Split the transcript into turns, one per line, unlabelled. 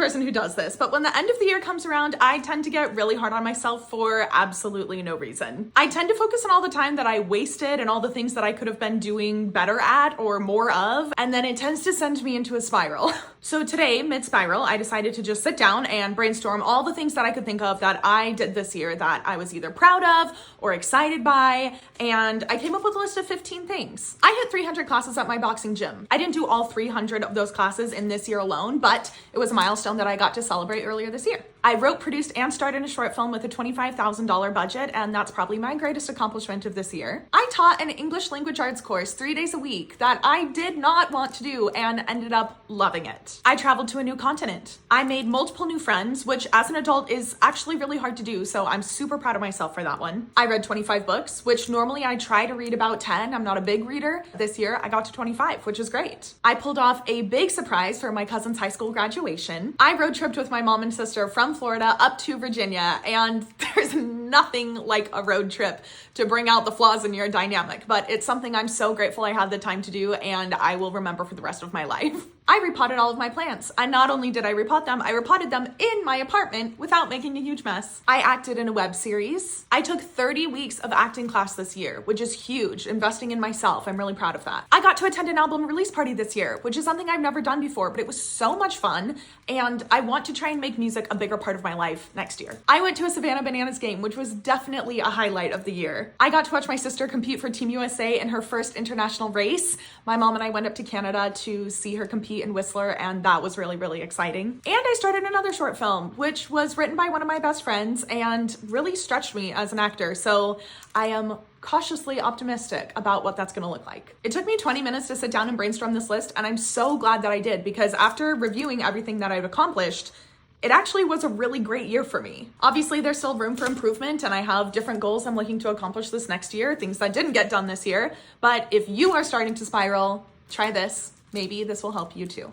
person who does this, but when the end of the year comes around, I tend to get really hard on myself for absolutely no reason. I tend to focus on all the time that I wasted and all the things that I could have been doing better at or more of, and then it tends to send me into a spiral. So today, mid-spiral, I decided to just sit down and brainstorm all the things that I could think of that I did this year that I was either proud of or excited by, and I came up with a list of 15 things. I hit 300 classes at my boxing gym. I didn't do all 300 of those classes in this year alone, but it was a milestone that I got to celebrate earlier this year. I wrote, produced, and starred in a short film with a $25,000 budget, and that's probably my greatest accomplishment of this year. I taught an English language arts course 3 days a week that I did not want to do and ended up loving it. I traveled to a new continent. I made multiple new friends, which as an adult is actually really hard to do, so I'm super proud of myself for that one. I read 25 books, which normally I try to read about 10. I'm not a big reader. This year I got to 25, which is great. I pulled off a big surprise for my cousin's high school graduation. I road tripped with my mom and sister from Florida up to Virginia, and there's nothing like a road trip to bring out the flaws in your dynamic, but it's something I'm so grateful I had the time to do and I will remember for the rest of my life. I repotted all of my plants, and not only did I repot them, I repotted them in my apartment without making a huge mess. I acted in a web series. I took 30 weeks of acting class this year, which is huge, investing in myself. I'm really proud of that. I got to attend an album release party this year, which is something I've never done before, but it was so much fun, and I want to try and make music a bigger part of my life next year. I went to a Savannah Bananas game, which was definitely a highlight of the year. I got to watch my sister compete for Team USA in her first international race. My mom and I went up to Canada to see her compete in Whistler, and that was really, really exciting. And I started another short film, which was written by one of my best friends and really stretched me as an actor. So I am cautiously optimistic about what that's gonna look like. It took me 20 minutes to sit down and brainstorm this list, and I'm so glad that I did, because after reviewing everything that I've accomplished, it actually was a really great year for me. Obviously, there's still room for improvement, and I have different goals I'm looking to accomplish this next year, things that didn't get done this year. But if you are starting to spiral, try this. Maybe this will help you too.